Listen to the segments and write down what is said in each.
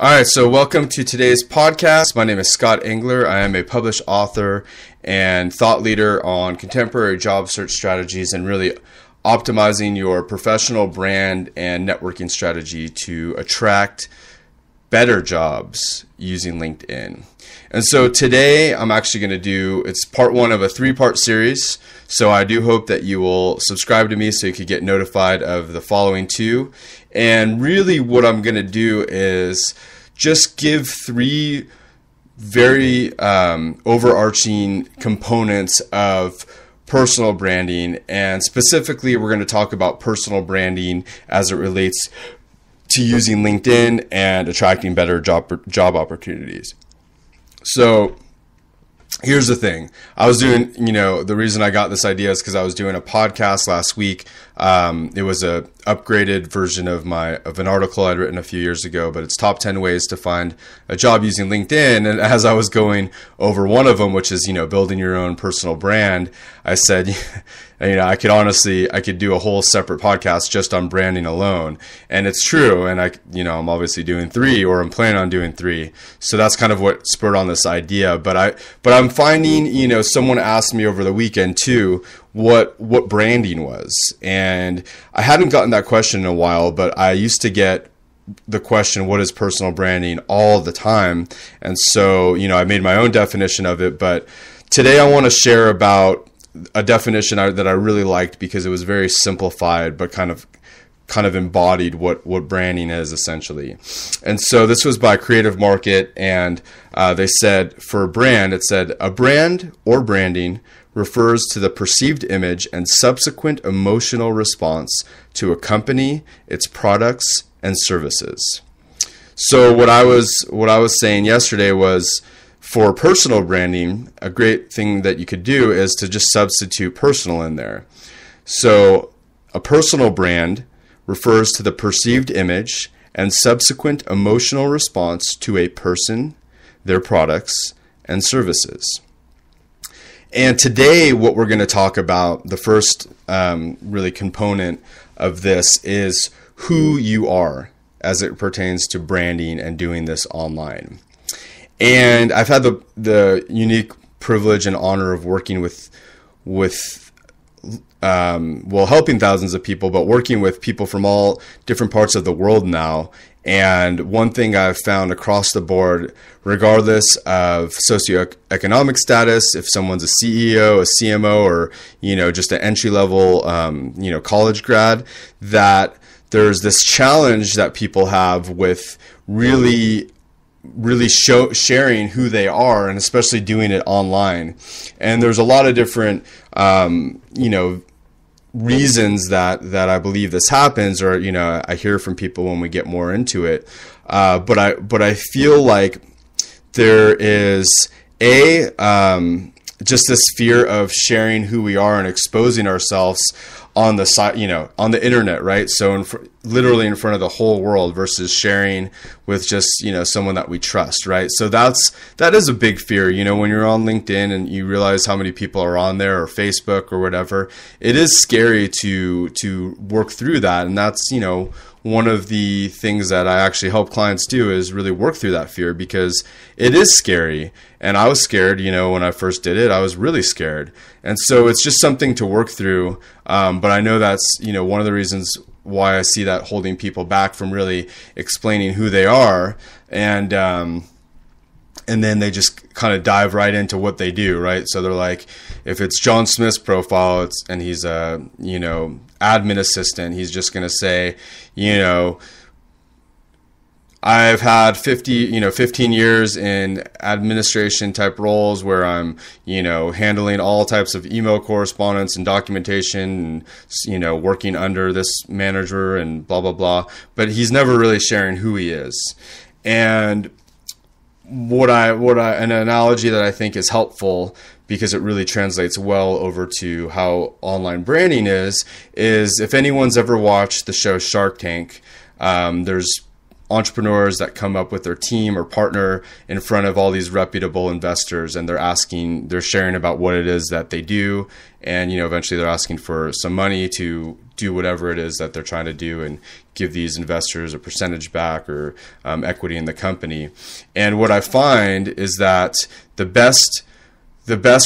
All right, so welcome to today's podcast. My name is Scott Engler. I am a published author and thought leader on contemporary job search strategies and really optimizing your professional brand and networking strategy to attract better jobs using LinkedIn. And so today I'm actually going to it's part one of a 3-part series. So I do hope that you will subscribe to me so you can get notified of the following 2. And really what I'm going to do is just give 3 very overarching components of personal branding. And specifically, we're going to talk about personal branding as it relates to using LinkedIn and attracting better job opportunities. So here's the thing. I was doing, the reason I got this idea is because I was doing a podcast last week. It was a upgraded version of an article I'd written a few years ago, but it's top 10 ways to find a job using LinkedIn. And as I was going over one of them, which is, building your own personal brand, I said, I could do a whole separate podcast just on branding alone. And it's true. And I'm obviously doing 3, or I'm planning on doing 3. So that's kind of what spurred on this idea. But I'm finding, someone asked me over the weekend too, what branding was. And I hadn't gotten that question in a while, but I used to get the question, what is personal branding, all the time. And so, I made my own definition of it. But today I want to share about a definition that I really liked because it was very simplified, but kind of embodied what branding is essentially. And so this was by Creative Market, and they said for a brand, it said, a brand or branding refers to the perceived image and subsequent emotional response to a company, its products, and services. So what I was saying yesterday was, for personal branding, a great thing that you could do is to just substitute personal in there. So a personal brand refers to the perceived image and subsequent emotional response to a person, their products, and services. And today, what we're going to talk about, the first really component of this is who you are as it pertains to branding and doing this online. And I've had the unique privilege and honor of working with helping thousands of people, but working with people from all different parts of the world now. And one thing I've found across the board, regardless of socioeconomic status, if someone's a CEO, a CMO, or, just an entry-level, college grad, that there's this challenge that people have with really sharing who they are, and especially doing it online. And there's a lot of different, reasons that I believe this happens, or, I hear from people when we get more into it. But I feel like there is just this fear of sharing who we are and exposing ourselves on the side, on the internet, right? So literally in front of the whole world versus sharing with just, someone that we trust, right? So that is a big fear, when you're on LinkedIn and you realize how many people are on there, or Facebook or whatever. It is scary to work through that. And that's, one of the things that I actually help clients do is really work through that fear, because it is scary. And I was scared, when I first did it. I was really scared. And so it's just something to work through. But I know that's, one of the reasons why I see that holding people back from really explaining who they are. And then they just kind of dive right into what they do, right? So they're like, if it's John Smith's profile, and he's a, admin assistant, he's just going to say, I've had 15 years in administration type roles where I'm, handling all types of email correspondence and documentation and, working under this manager and blah, blah, blah. But he's never really sharing who he is. And an analogy that I think is helpful, because it really translates well over to how online branding is if anyone's ever watched the show Shark Tank, there's entrepreneurs that come up with their team or partner in front of all these reputable investors, and they're sharing about what it is that they do. And, eventually they're asking for some money to do whatever it is that they're trying to do and give these investors a percentage back or equity in the company. And what I find is that the best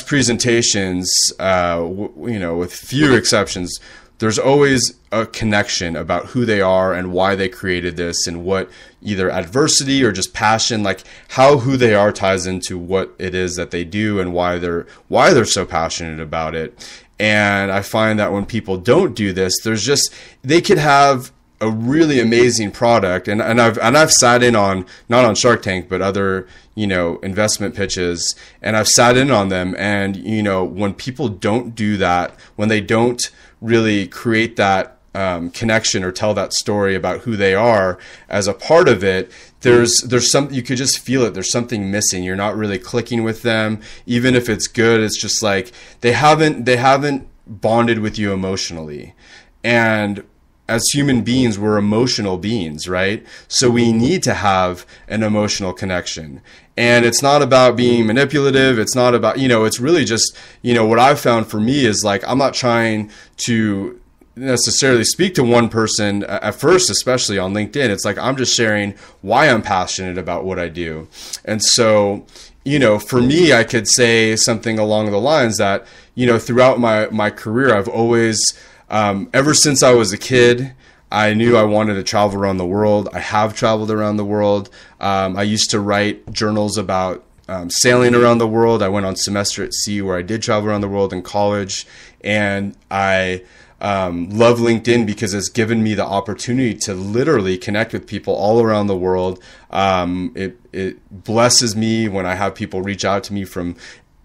presentations, with few exceptions, there's always a connection about who they are and why they created this and what either adversity or just passion, like how who they are ties into what it is that they do and why they're so passionate about it. And I find that when people don't do this, they could have a really amazing product. And I've sat in on, not on Shark Tank, but other, investment pitches, and I've sat in on them. And, when people don't do that, when they don't really create that connection or tell that story about who they are as a part of it, there's some, you could just feel it. There's something missing. You're not really clicking with them. Even if it's good, it's just like they haven't bonded with you emotionally. And as human beings, we're emotional beings, right? So we need to have an emotional connection. And it's not about being manipulative. It's not about, it's really just, what I've found for me is like, I'm not trying to necessarily speak to one person at first, especially on LinkedIn. It's like, I'm just sharing why I'm passionate about what I do. And so, for me, I could say something along the lines that, throughout my career, I've always, ever since I was a kid, I knew I wanted to travel around the world. I have traveled around the world. I used to write journals about sailing around the world. I went on semester at sea where I did travel around the world in college. And I love LinkedIn because it's given me the opportunity to literally connect with people all around the world. It blesses me when I have people reach out to me from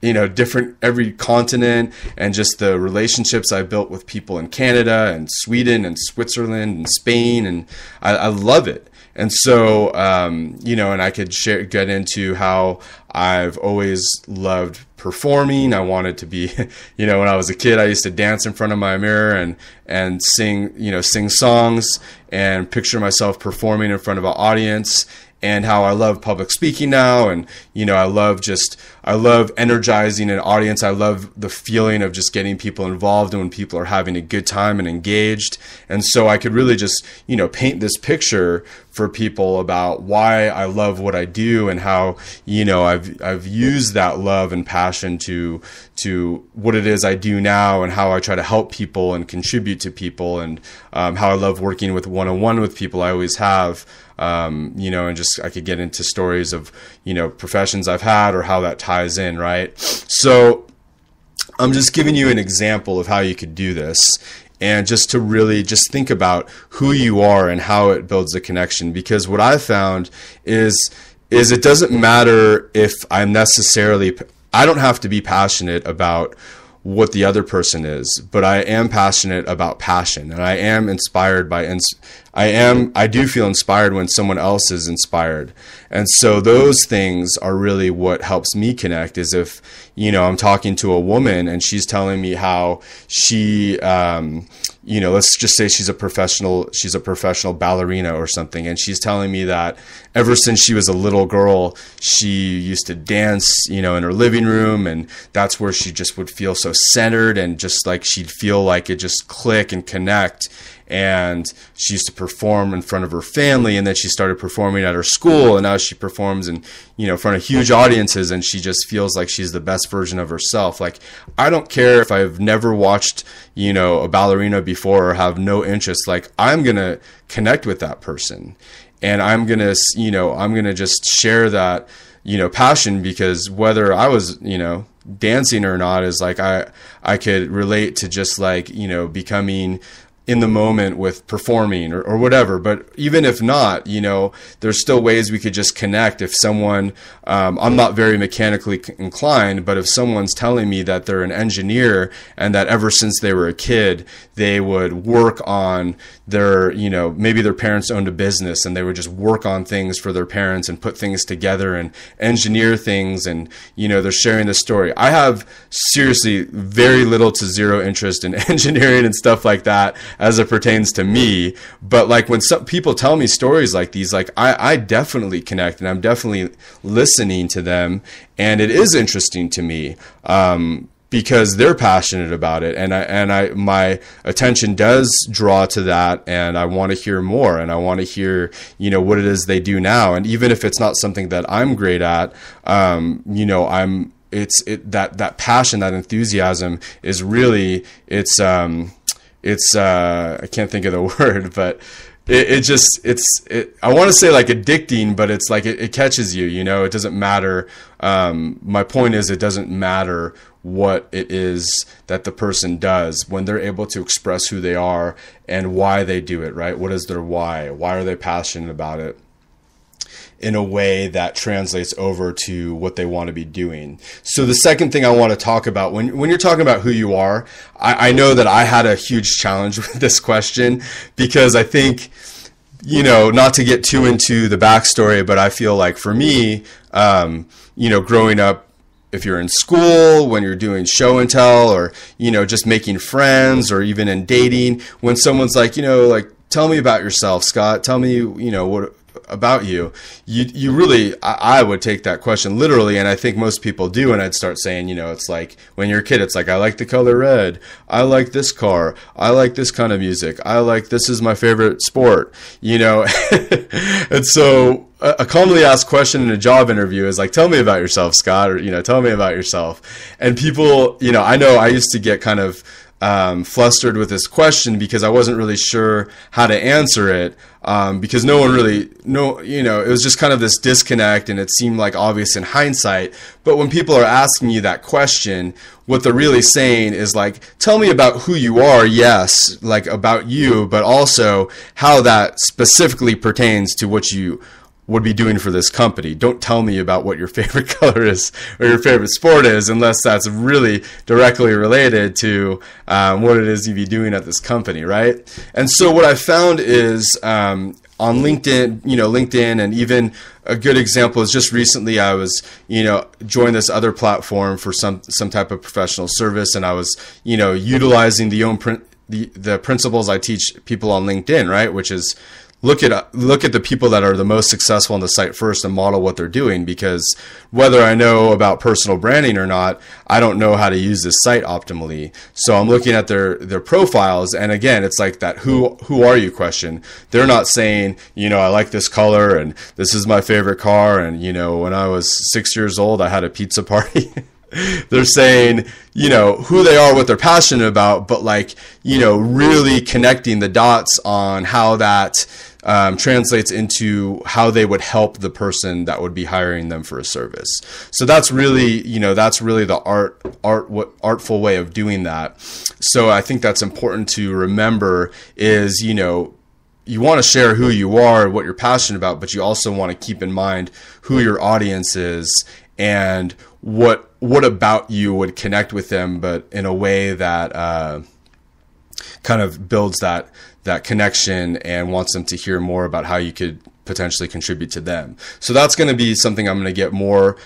every continent, and just the relationships I built with people in Canada and Sweden and Switzerland and Spain. And I love it. And so, and I could get into how I've always loved performing. I wanted to be, when I was a kid, I used to dance in front of my mirror and sing songs and picture myself performing in front of an audience. And how I love public speaking now. And, I love energizing an audience. I love the feeling of just getting people involved and when people are having a good time and engaged. And so I could really just, paint this picture for people about why I love what I do and how, I've used that love and passion to what it is I do now and how I try to help people and contribute to people, and how I love working with one-on-one with people. I always have. And just I could get into stories of, professions I've had or how that ties in, right? So I'm just giving you an example of how you could do this, and just to really just think about who you are and how it builds a connection. Because what I've found is it doesn't matter if I don't have to be passionate about what the other person is, but I am passionate about passion, and I am inspired by I do feel inspired when someone else is inspired. And so those things are really what helps me connect. Is if, I'm talking to a woman and she's telling me how she, let's just say she's a professional ballerina or something. And she's telling me that ever since she was a little girl, she used to dance, in her living room. And that's where she just would feel so centered, and just like she'd feel like it just click and connect. And she used to perform in front of her family, and then she started performing at her school, and now she performs in front of huge audiences, and she just feels like she's the best version of herself. Like, I don't care if I've never watched a ballerina before or have no interest. Like, I'm gonna connect with that person, and I'm gonna just share that passion, because whether I was dancing or not is like I could relate to just like becoming in the moment with performing or whatever. But even if not, there's still ways we could just connect. If someone, I'm not very mechanically inclined, but if someone's telling me that they're an engineer and that ever since they were a kid, they would work on their, maybe their parents owned a business and they would just work on things for their parents and put things together and engineer things. And, they're sharing this story. I have seriously very little to zero interest in engineering and stuff like that as it pertains to me. But like when some people tell me stories like these, like I definitely connect, and I'm definitely listening to them, and it is interesting to me. Because they're passionate about it, and my attention does draw to that, and I want to hear more, and I want to hear, what it is they do now. And even if it's not something that I'm great at, that passion, that enthusiasm is really, I can't think of the word, but I want to say like addicting, but it's like it catches you, it doesn't matter. My point is, it doesn't matter what it is that the person does when they're able to express who they are and why they do it, right? What is their why? Why are they passionate about it? In a way that translates over to what they want to be doing. So the second thing I want to talk about, when you're talking about who you are, I know that I had a huge challenge with this question, because I think, not to get too into the backstory, but I feel like for me, growing up, if you're in school, when you're doing show and tell, or, just making friends, or even in dating, when someone's like, tell me about yourself, Scott, tell me, what about you, you really, I would take that question literally, and I think most people do, and I'd start saying, it's like when you're a kid, it's like, I like the color red, I like this car, I like this kind of music, this is my favorite sport, and so a commonly asked question in a job interview is like, tell me about yourself, Scott, or, tell me about yourself. And people, I know I used to get kind of flustered with this question because I wasn't really sure how to answer it, because no one really it was just kind of this disconnect, and it seemed like obvious in hindsight. But when people are asking you that question, what they're really saying is like, tell me about who you are, yes, like about you, but also how that specifically pertains to what you would be doing for this company. Don't tell me about what your favorite color is or your favorite sport is, unless that's really directly related to what it is you'd be doing at this company, right? And so what I found is on LinkedIn, and even a good example is just recently I was, joined this other platform for some type of professional service, and I was, utilizing the principles I teach people on LinkedIn, right? Which is look at the people that are the most successful on the site first and model what they're doing, because whether I know about personal branding or not, I don't know how to use this site optimally. So I'm looking at their profiles, and again, it's like that who are you question. They're not saying, I like this color and this is my favorite car, and when I was 6 years old I had a pizza party. They're saying, who they are, what they're passionate about, but really connecting the dots on how that translates into how they would help the person that would be hiring them for a service. So that's really, the artful way of doing that. So I think that's important to remember is, you want to share who you are, what you're passionate about, but you also want to keep in mind who your audience is and what about you would connect with them, but in a way that kind of builds that connection and wants them to hear more about how you could potentially contribute to them. So that's going to be something I'm going to get more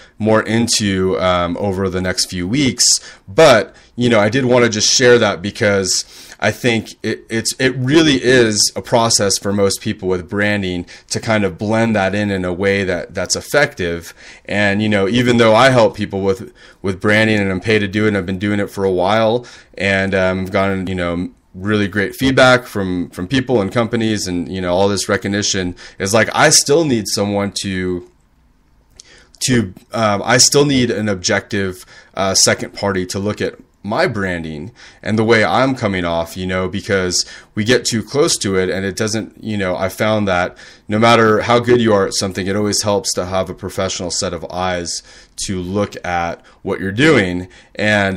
into over the next few weeks. But I did want to just share that because I think it really is a process for most people with branding to kind of blend that in a way that's effective. And even though I help people with branding and I'm paid to do it, and I've been doing it for a while, and I've gotten really great feedback from people and companies, and all this recognition, is like I still need someone I still need an objective second party to look at my branding and the way I'm coming off, because we get too close to it and it doesn't, I found that no matter how good you are at something, it always helps to have a professional set of eyes to look at what you're doing. And,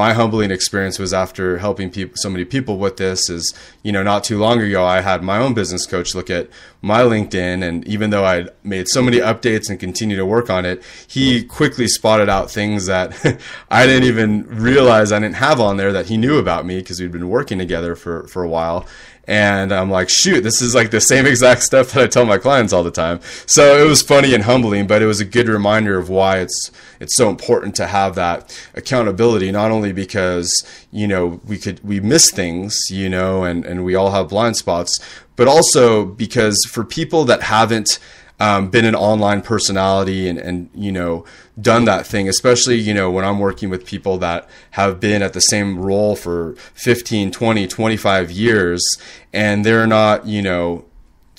my humbling experience was after helping so many people with this is, not too long ago, I had my own business coach look at my LinkedIn. And even though I'd made so many updates and continue to work on it, he quickly spotted out things that I didn't even realize I didn't have on there that he knew about me, because we'd been working together for a while. And I'm like, shoot, this is like the same exact stuff that I tell my clients all the time. So it was funny and humbling, but it was a good reminder of why it's so important to have that accountability, not only because, we miss things, and we all have blind spots, but also because for people that haven't been an online personality and done that thing, especially, when I'm working with people that have been at the same role for 15, 20, 25 years, and they're not,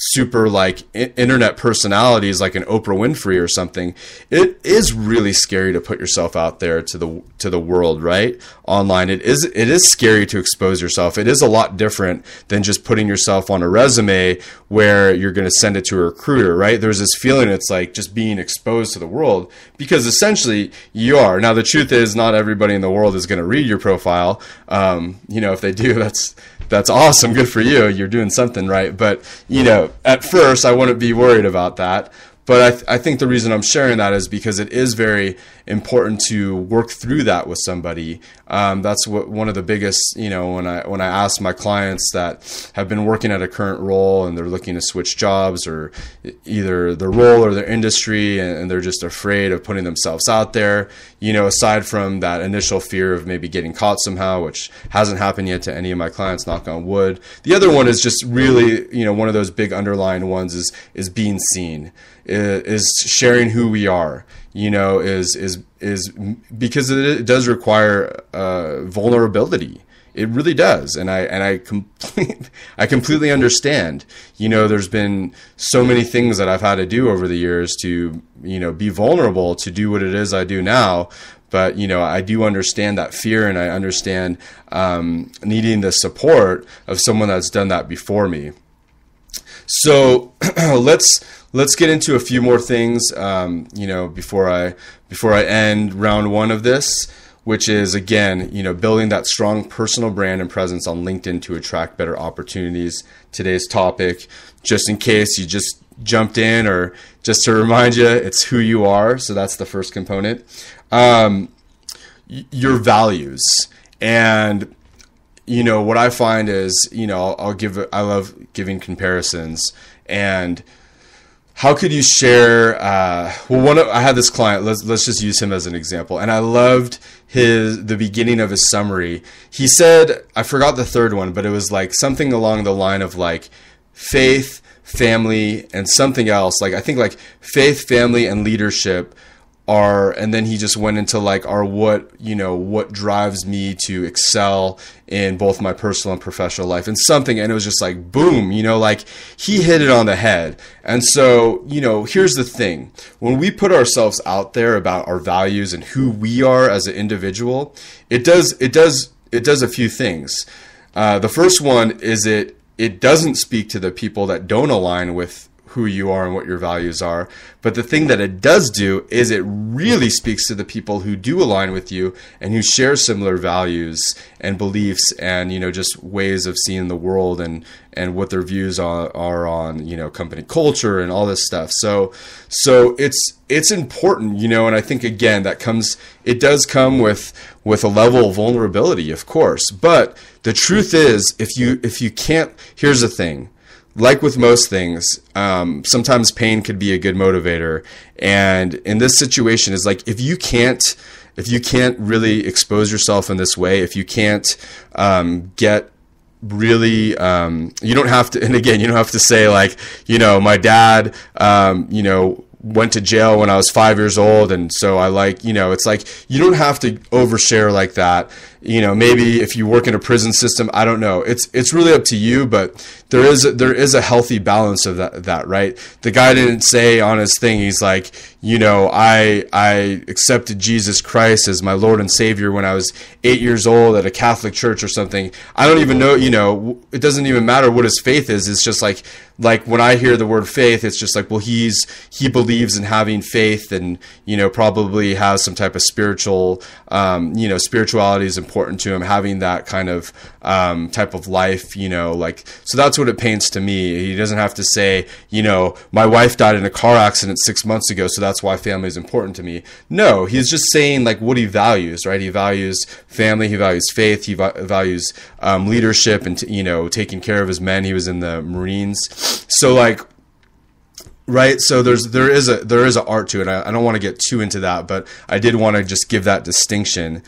super like internet personalities like an Oprah Winfrey or something. It is really scary to put yourself out there to the world, right? Online. It is scary to expose yourself. It is a lot different than just putting yourself on a resume where you're going to send it to a recruiter, right? There's this feeling it's like just being exposed to the world, because essentially you are. Now the truth is not everybody in the world is going to read your profile. If they do, that's awesome. Good for you. You're doing something right. But, at first I wouldn't be worried about that. But I think the reason I'm sharing that is because it is very important to work through that with somebody. That's what one of the biggest, when I ask my clients that have been working at a current role and they're looking to switch jobs, or either their role or their industry, and they're just afraid of putting themselves out there, aside from that initial fear of maybe getting caught somehow, which hasn't happened yet to any of my clients, knock on wood. The other one is just really, one of those big underlying ones is being seen. Is sharing who we are, is because it does require vulnerability. It really does, and I completely understand. There's been so many things that I've had to do over the years to be vulnerable to do what it is I do now. But I do understand that fear, and I understand needing the support of someone that's done that before me. So let's get into a few more things, before I end round one of this, which is, again, building that strong personal brand and presence on LinkedIn to attract better opportunities. Today's topic, just in case you just jumped in, or just to remind you, it's who you are. So that's the first component. Your values. And what I find is, I love giving comparisons. And how could you share, I had this client, let's just use him as an example. And I loved the beginning of his summary. He said, I forgot the third one, but it was like something along the line of like faith, family, and something else. Like, I think like faith, family, and leadership are, and then he just went into like, are what drives me to excel in both my personal and professional life, and something. And it was just like, boom, like he hit it on the head. And so, here's the thing. When we put ourselves out there about our values and who we are as an individual, it does a few things. The first one is it doesn't speak to the people that don't align with who you are and what your values are. But the thing that it does do is it really speaks to the people who do align with you and who share similar values and beliefs and, just ways of seeing the world and what their views are on, company culture and all this stuff. So it's important, and I think, again, it does come with a level of vulnerability, of course. But the truth is, if you can't, here's the thing. Like with most things, sometimes pain could be a good motivator. And in this situation, is like, if you can't really expose yourself in this way, if you can't get really, you don't have to, and again, you don't have to say like, my dad, went to jail when I was 5 years old, and so I it's like, you don't have to overshare like that. Maybe if you work in a prison system, I don't know. It's really up to you, but there is a healthy balance of that, right? The guy didn't say on his thing, he's like, I accepted Jesus Christ as my Lord and Savior when I was 8 years old at a Catholic church or something. I don't even know, it doesn't even matter what his faith is. It's just like when I hear the word faith, it's just like, well, he believes in having faith and, probably has some type of spiritual, spirituality is important important to him, having that kind of type of life, like, so that's what it paints to me. He doesn't have to say, my wife died in a car accident 6 months ago, so that's why family is important to me. No, he's just saying like what he values, right? He values family, he values faith, he values leadership, and taking care of his men. He was in the Marines, so like, right. So there is a art to it. I don't want to get too into that, but I did want to just give that distinction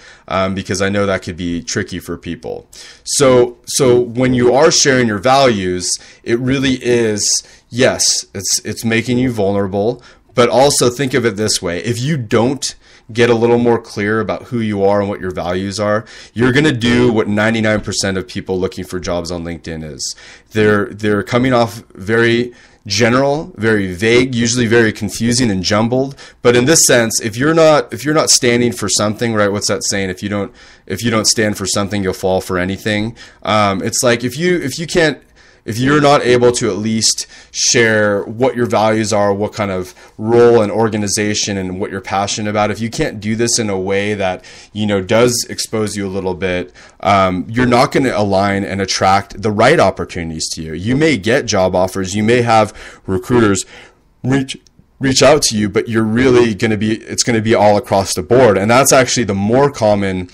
because I know that could be tricky for people. So when you are sharing your values, it really is, yes, it's making you vulnerable, but also think of it this way: if you don't get a little more clear about who you are and what your values are, you're going to do what 99% of people looking for jobs on LinkedIn is. They're coming off very general, very vague, usually very confusing and jumbled. But in this sense, if you're not standing for something, right? What's that saying? If you don't stand for something, you'll fall for anything. It's like if you're not able to at least share what your values are, what kind of role and organization and what you're passionate about, if you can't do this in a way that, does expose you a little bit, you're not going to align and attract the right opportunities to you. You may get job offers, you may have recruiters reach out to you, but you're really it's going to be all across the board. And that's actually the more common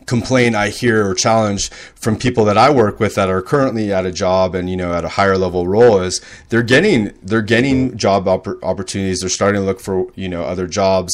complaint I hear or challenge from people that I work with that are currently at a job and at a higher level role is they're getting job opportunities. They're starting to look for other jobs,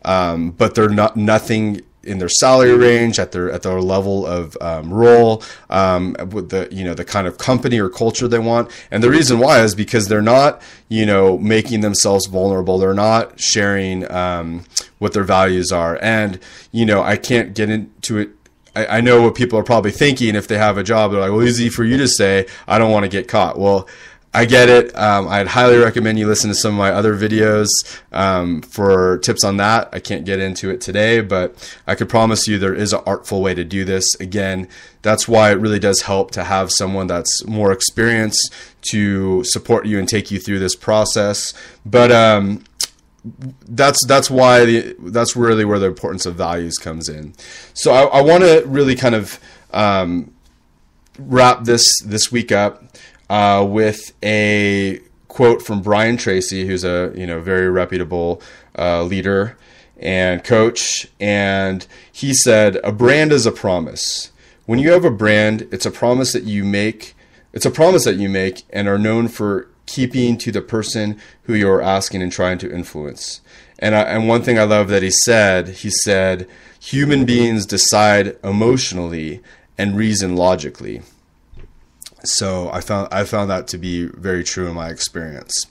but they're nothing in their salary range, at their level of role, with the kind of company or culture they want. And the reason why is because they're not making themselves vulnerable. They're not sharing what their values are. And I can't get into it. I know what people are probably thinking if they have a job. They're like, well, easy for you to say, I don't want to get caught. Well, I get it. I'd highly recommend you listen to some of my other videos for tips on that. I can't get into it today, but I could promise you there is an artful way to do this. Again, that's why it really does help to have someone that's more experienced to support you and take you through this process. But that's really where the importance of values comes in. So I want to really kind of wrap this week up with a quote from Brian Tracy, who's a very reputable leader and coach, and he said, "A brand is a promise. When you have a brand, it's a promise that you make. It's a promise that you make and are known for keeping to the person who you're asking and trying to influence." And one thing I love that he said, "Human beings decide emotionally and reason logically." So I found that to be very true in my experience.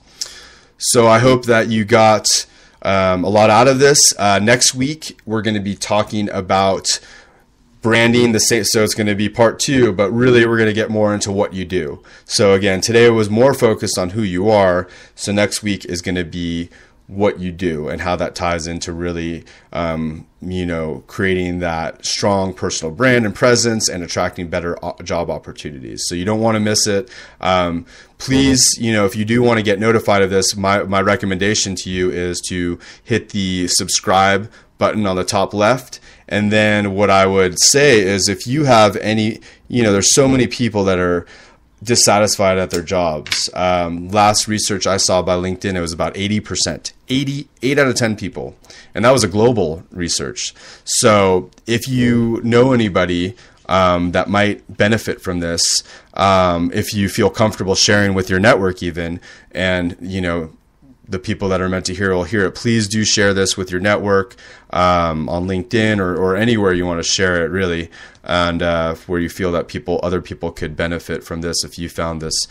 So I hope that you got a lot out of this. Next week, we're going to be talking about branding the same. So it's going to be part 2, but really we're going to get more into what you do. So again, today was more focused on who you are. So next week is going to be what you do and how that ties into really, creating that strong personal brand and presence and attracting better job opportunities. So you don't want to miss it. Please, if you do want to get notified of this, my recommendation to you is to hit the subscribe button on the top left. And then what I would say is if you have any, there's so many people that are dissatisfied at their jobs. Last research I saw by LinkedIn, it was about 80%, 8 out of 10 people. And that was a global research. So if you know anybody that might benefit from this, if you feel comfortable sharing with your network even, and, the people that are meant to hear will hear it, please do share this with your network on LinkedIn or anywhere you want to share it, really, and where you feel that other people could benefit from this if you found this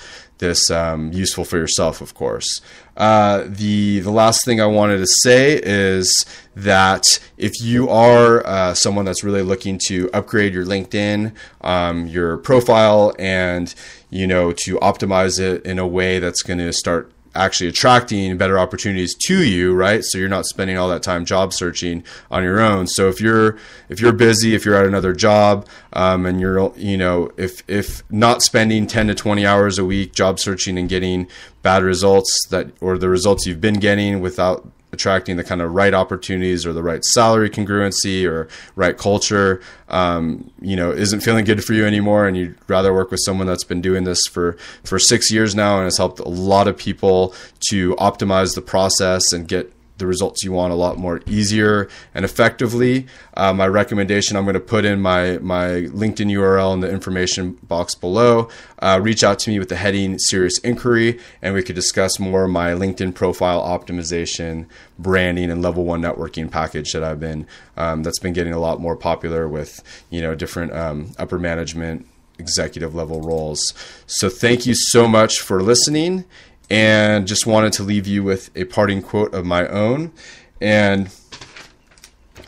useful for yourself, of course. The last thing I wanted to say is that if you are someone that's really looking to upgrade your LinkedIn, your profile, and to optimize it in a way that's going to start actually attracting better opportunities to you, right? So you're not spending all that time job searching on your own. So if you're busy, if you're at another job, and you're, if not spending 10 to 20 hours a week job searching and getting bad results or the results you've been getting without attracting the kind of right opportunities or the right salary congruency or right culture, isn't feeling good for you anymore, and you'd rather work with someone that's been doing this for 6 years now and has helped a lot of people to optimize the process and get the results you want a lot more easier and effectively, my recommendation, I'm going to put in my LinkedIn URL in the information box below. Reach out to me with the heading Serious Inquiry, and we could discuss more my LinkedIn profile optimization, branding, and level 1 networking package that that's been getting a lot more popular with, different upper management, executive level roles. So thank you so much for listening. And just wanted to leave you with a parting quote of my own. And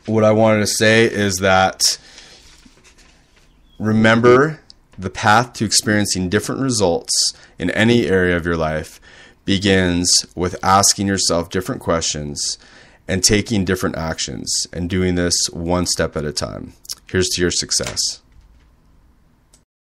what I wanted to say is that remember, the path to experiencing different results in any area of your life begins with asking yourself different questions and taking different actions and doing this one step at a time. Here's to your success.